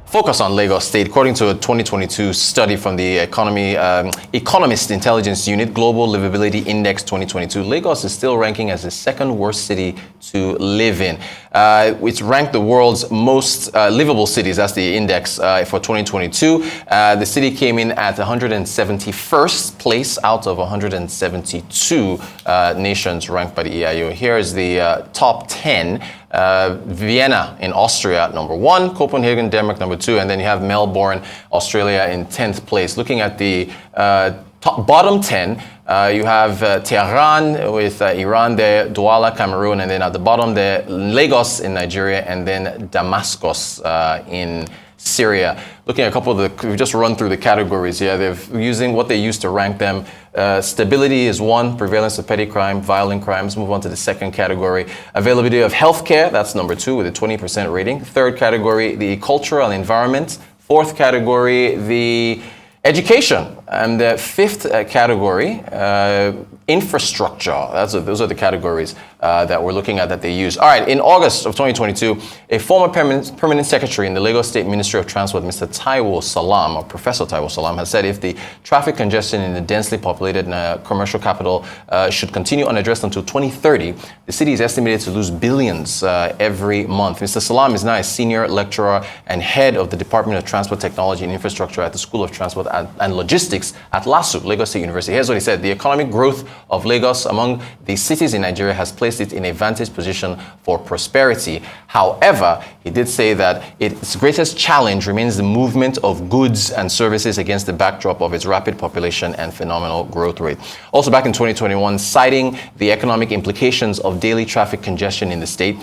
Focus on Lagos State. According to a 2022 study from the Economist Intelligence Unit, Global Livability Index 2022, Lagos is still ranking as the second worst city to live in. It's ranked the world's most livable cities. That's the index for 2022. The city came in at 171st place out of 172 nations ranked by the EIU. Here is the top 10. Vienna in Austria, number 1, Copenhagen, Denmark, number 2, and then you have Melbourne, Australia in 10th place. Looking at the bottom 10, you have Tehran with Iran there, Douala, Cameroon, and then at the bottom there, Lagos in Nigeria, and then Damascus in Syria. Looking at a couple of we just run through the categories here. They're using what they use to rank them. Stability is 1, prevalence of petty crime, violent crimes. Move on to the second category. Availability of healthcare, that's number 2 with a 20% rating. Third category, the cultural environment. Fourth category, the education. And the fifth category, infrastructure. Those are the categories that we're looking at that they use. All right, in August of 2022, a former permanent secretary in the Lagos State Ministry of Transport, Mr. Taiwo Salam, or Professor Taiwo Salam, has said if the traffic congestion in the densely populated commercial capital should continue unaddressed until 2030, the city is estimated to lose billions every month. Mr. Salam is now a senior lecturer and head of the Department of Transport Technology and Infrastructure at the School of Transport and Logistics at LASU, Lagos State University. Here's what he said. The economic growth of Lagos among the cities in Nigeria has placed it in a vantage position for prosperity. However, he did say that its greatest challenge remains the movement of goods and services against the backdrop of its rapid population and phenomenal growth rate. Also back in 2021, citing the economic implications of daily traffic congestion in the state,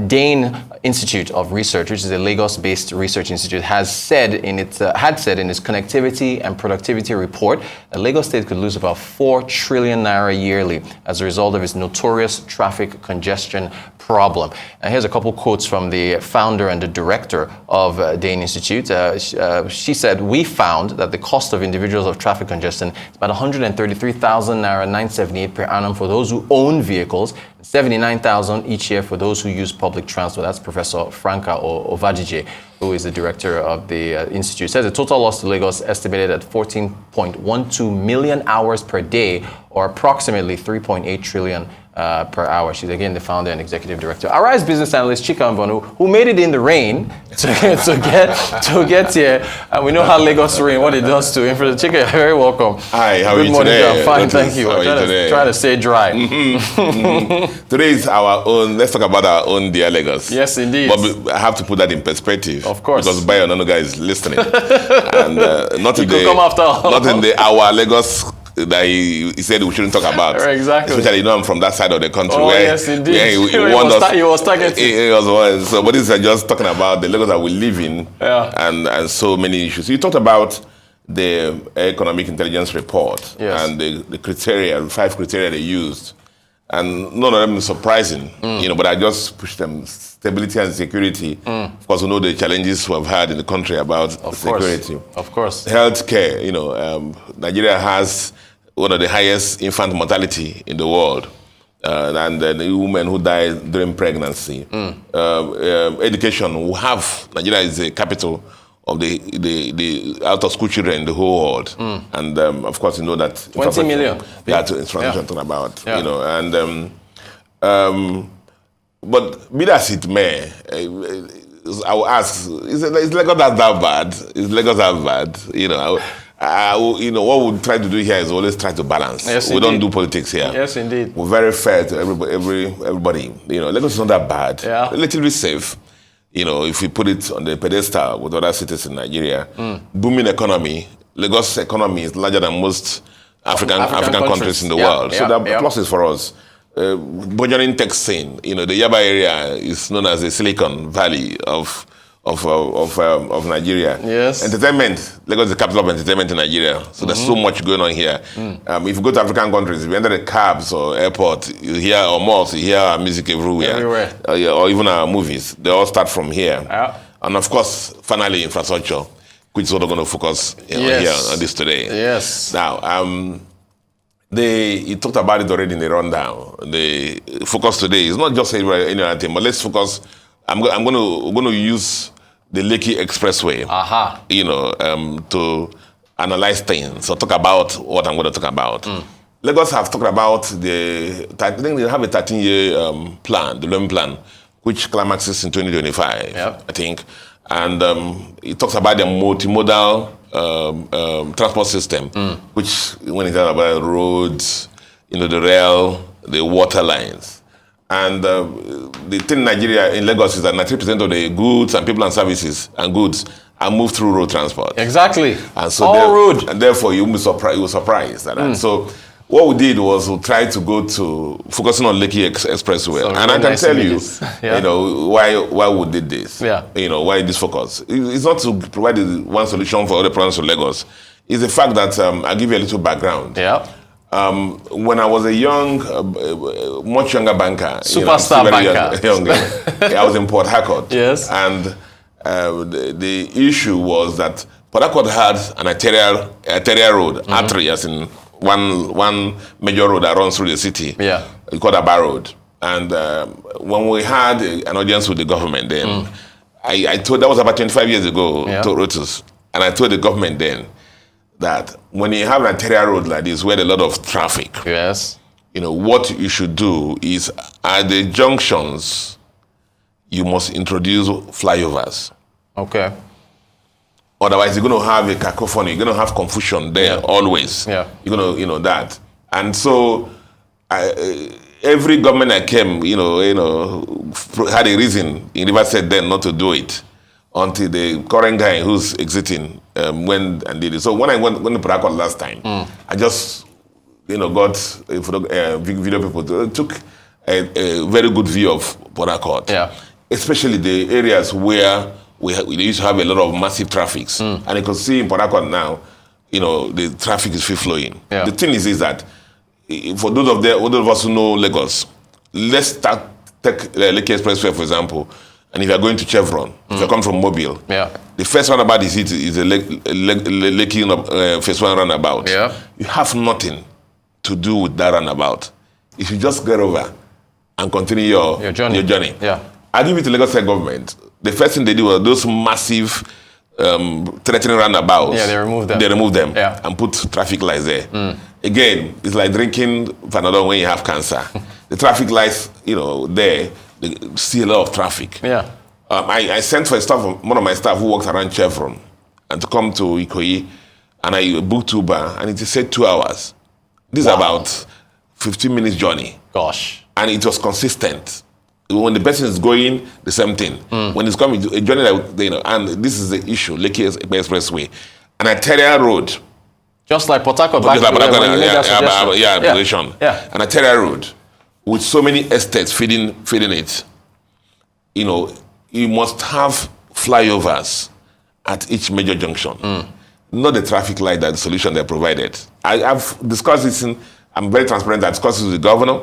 Dane Institute of Research, which is a Lagos-based research institute, had said in its connectivity and productivity report that Lagos State could lose about 4 trillion naira yearly as a result of its notorious traffic congestion problem. And here's a couple quotes from the founder and the director of Dane Institute. She said, "We found that the cost of individuals of traffic congestion is about 133,000 naira 978 per annum for those who own vehicles, 79,000 each year for those who use public transport." That's Professor Franca Ovajije, who is the director of the institute. Says the total loss to Lagos estimated at 14.12 million hours per day, or approximately 3.8 trillion per hour. She's again the founder and executive director. Arise business analyst Chika Mbonu, who made it in the rain to get here. And we know how Lagos rain, what it does to infrastructure. Chika, you're very welcome. Hi, how are you today? I'm fine, thank you. I'm trying to stay dry. Today is our own, let's talk about our own dear Lagos. Yes, indeed. But I have to put that in perspective. Of course. Because Bayo Nonoga is listening. And not in come after all. Not in our Lagos that he said we shouldn't talk about. Exactly. Especially, I'm from that side of the country where yes, indeed. He was targeted. He was one. So, but this is just talking about the Lagos that we live in, and so many issues. You talked about the economic intelligence report and the criteria, the 5 criteria they used, and none of them is surprising, but I just pushed them. Stability and security. Of course, we know the challenges we've had in the country about security. Of course. Healthcare, Nigeria has one of the highest infant mortality in the world. And the women who die during pregnancy. Education, Nigeria is the capital of the out-of-school children in the whole world. And of course, you know that 20 million. That's what talking about. But be that as it may, I will ask: is Lagos that bad? Is Lagos that bad? What we try to do here is always try to balance. Yes, we don't do politics here. Yes, indeed. We're very fair to everybody. Lagos is not that bad. Yeah. Relatively safe. If we put it on the pedestal with other cities in Nigeria, booming economy. Lagos economy is larger than most African countries in the world. So there are pluses for us. Burgeoning tech scene, the Yaba area is known as the Silicon Valley of Nigeria. Yes. Entertainment, Lagos is the capital of entertainment in Nigeria. So there's so much going on here. If you go to African countries, if you enter the cabs or airport, you hear our malls, you hear our music everywhere. Or even our movies. They all start from here. And of course, finally, infrastructure, which is what we're going to focus on here on this today. Yes. Now, you talked about it already in the rundown. The focus today is not just any other thing, but let's focus. We're going to use the Lekki Expressway, to analyze things, so talk about what I'm going to talk about. Lagos have talked about I think they have a 13-year plan, development plan, which climaxes in 2025, I think. And it talks about the multimodal transport system, which when it's about roads, the rail, the water lines. And the thing in Nigeria, in Lagos, is that 90% of the goods and people and services and goods are moved through road transport. Exactly. And so all road. And therefore, you were surprised at that. So what we did was we tried to go to focusing on Lekki Expressway. So and I can tell you, why we did this. Why this focus. It's not to provide one solution for all the problems of Lagos. It's the fact that I'll give you a little background. When I was a much younger banker, superstar banker, I was in Port Harcourt. Yes. And the issue was that Port Harcourt had an arterial road, artery, as in one major road that runs through the city. It's called Aba Road. And when we had an audience with the government then, I told, that was about 25 years ago, to Rotus, and I told the government then that when you have an arterial road like this, where there's a lot of traffic, what you should do is at the junctions, you must introduce flyovers. Okay. Otherwise, you're going to have a cacophony. You're going to have confusion there always. You're going to, that. And so, every government that came, had a reason in River State then not to do it until the current guy who's exiting went and did it. So when I went to Port Harcourt last time, I just, got video people took a very good view of Port Harcourt. Especially the areas where we used to have a lot of massive traffics. And you can see in Port Harcourt now, the traffic is free flowing. The thing is that for those of us who know Lagos, let's take Lekki Expressway, for example. And if you're going to Chevron, if you're coming from Mobile, the first roundabout is the Lekki Phase 1 roundabout. You have nothing to do with that roundabout. You should just get over and continue your journey. I'll give it to Lagos State government. The first thing they did was those massive threatening roundabouts. They removed them. They removed them and put traffic lights there. Again, it's like drinking Panadol when you have cancer. The traffic lights, there, they see a lot of traffic. I sent for one of my staff who works around Chevron and to come to Ikoyi, and I booked Uber, and it said 2 hours. This is about 15 minutes journey. Gosh. And it was consistent. When the person is going, the same thing. When it's coming, a journey that, and this is the issue, Lekki Expressway. An arterial road. Just like Port Harcourt back An arterial road with so many estates feeding it. You must have flyovers at each major junction. Not the traffic light, that the solution they provided. I've discussed this I'm very transparent. I discussed it with the governor.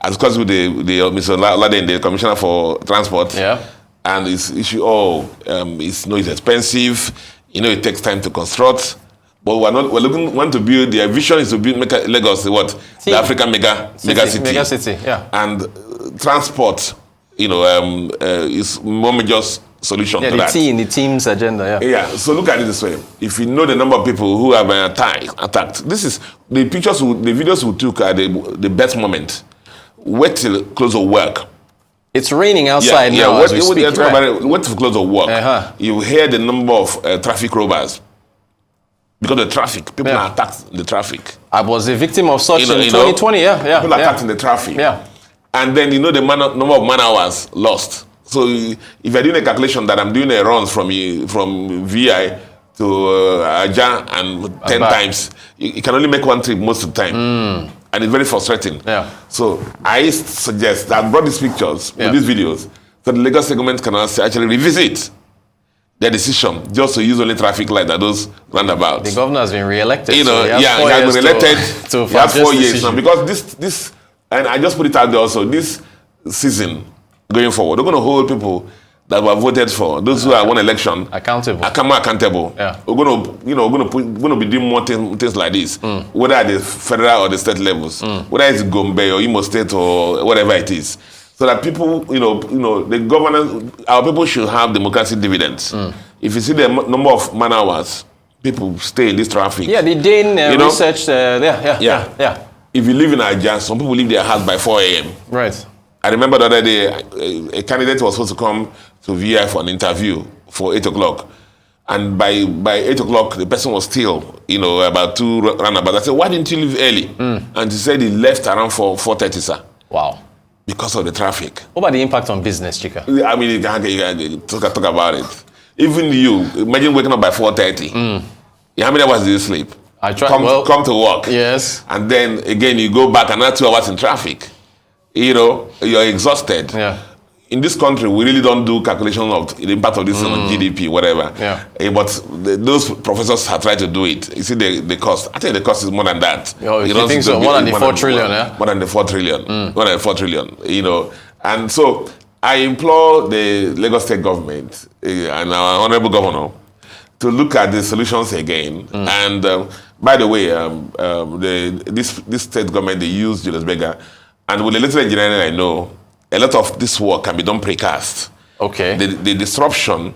I discussed with the Mr. Laden, the commissioner for transport. And it's issue. It's expensive. It takes time to construct. But want to build. Their vision is to make Lagos the African mega city. And transport, is more major solution to that. The team's agenda. So look at it this way. If you know the number of people who have been attacked, this is the pictures, the videos we took at the best moment. Wait till close of work. It's raining outside now. Wait till close of work. You hear the number of traffic robbers. Because the traffic, people are attacked in the traffic. I was a victim of such in 2020. People are attacked in the traffic. And then the number of man hours lost. So if you're doing a calculation that I'm doing a runs from VI to Aja and 10 times, you can only make one trip most of the time. And it's very frustrating. So I suggest that I brought these pictures, these videos, so the Lagos government can actually revisit their decision just to use only traffic light at those roundabouts. The governor has been re-elected. He has been re-elected. He has 4 years now. Because this, and I just put it out there also, this season going forward, we're going to hold people that were voted for, those who are won election, accountable. We're going to be doing more things like this, whether at the federal or the state levels, whether it's Gombe or Imo State or whatever it is. so that people, the governance, our people should have democratic dividends. If you see the number of man hours, people stay in this traffic. Yeah, the Dane research. Yeah. If you live in Aja, some people leave their house by 4 a.m. Right. I remember the other day, a candidate was supposed to come to VI for an interview for 8 o'clock. And by 8 o'clock, the person was still, about 2 roundabouts. I said, why didn't you leave early? And he said he left around 4:30, sir. Wow. Because of the traffic. What about the impact on business, Chika? I mean, you can talk about it. Even you, imagine waking up by 4:30. How many hours do you sleep? I try. Come to work. Yes. And then again, you go back another 2 hours in traffic. You're exhausted. Yeah. In this country, we really don't do calculation of the impact of this on GDP, whatever. Yeah. But those professors have tried to do it. You see the cost. I think the cost is more than that. You think so? More than the 4 trillion, yeah? More than the 4 trillion. More than 4 trillion, And so I implore the Lagos State government and our honorable governor to look at the solutions again. And by the way, this state government, they use Julius Berger. And with the little engineering I know, a lot of this work can be done precast. Okay. The disruption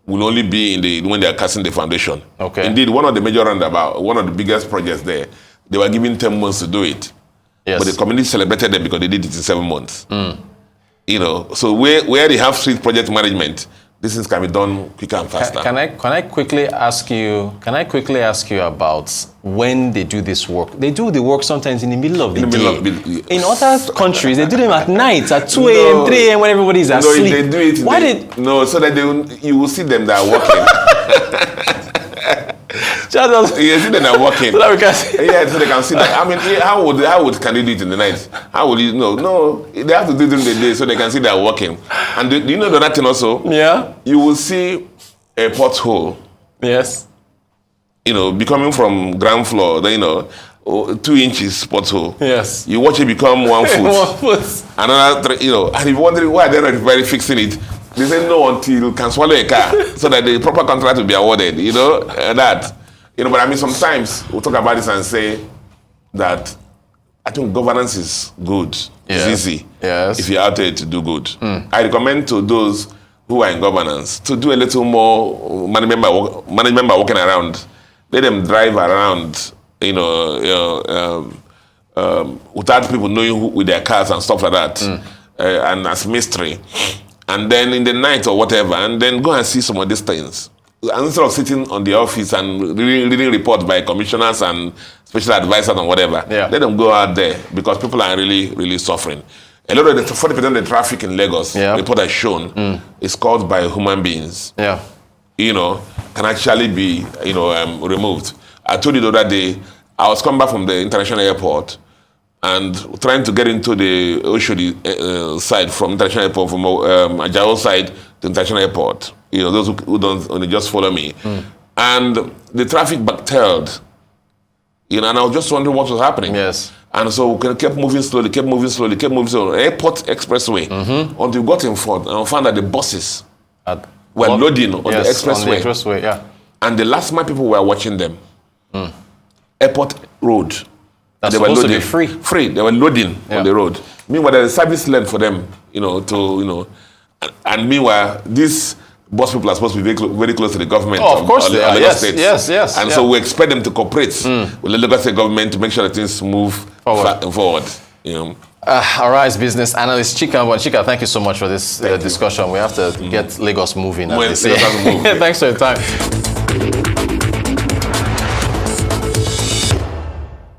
will only be when they are casting the foundation. Okay. Indeed, one of the major roundabout, one of the biggest projects there, they were given 10 months to do it. Yes. But the community celebrated them because they did it in 7 months. So where they have street project management, these things can be done quicker and faster. Can I quickly ask you about when they do this work? They do the work sometimes in the middle of the day. In other countries, they do them at night, at 2 a.m., 3 a.m. when everybody's asleep. No, they do it. So that you will see them that are working. You see them that are working. So that we can see. Yeah, so they can see that. I mean, how can they do it in the night? How would you know? No, they have to do it during the day so they can see they are working. And do you know the other thing also? Yeah. You will see a pothole. Yes. Becoming from ground floor, 2 inches pothole. Yes. You watch it become 1 foot. 1 foot. Another 3, and if you're wondering why they're not really fixing it, they say no until you can swallow a car so that the proper contract will be awarded, that. But I mean, sometimes we'll talk about this and say that I think governance is good. Yes. It's easy. Yes. If you're out there to do good. I recommend to those who are in governance to do a little more management by walking around. Let them drive around, without people knowing with their cars and stuff like that, and as mystery. And then in the night or whatever, and then go and see some of these things. And instead of sitting on the office and reading reports by commissioners and special advisors and whatever, let them go out there because people are really, really suffering. A lot of the 40% of the traffic in Lagos, report has shown, is caused by human beings. Yeah. Can actually be, removed. I told you the other day, I was coming back from the international airport and trying to get into the Oshodi side from international airport, from Ajao side to international airport. Those who don't only just follow me. And the traffic backtailed. And I was just wondering what was happening. Yes. And so we kept moving slowly. Airport expressway. Until we got in front and we found that the buses were loading on the expressway. On the expressway, yeah. And the last mile people were watching them. Airport road. That's they supposed were loading. to be free. Free. They were loading on the road. Meanwhile, there's a service lane for them, and meanwhile, these bus people are supposed to be very close to the government. Oh, of course they are. Yes. And so we expect them to cooperate with the Lagos State government to make sure that things move forward. All right, business analyst Chika. Well, Chika, thank you so much for this discussion. We have to get Lagos moving. Thanks for your time.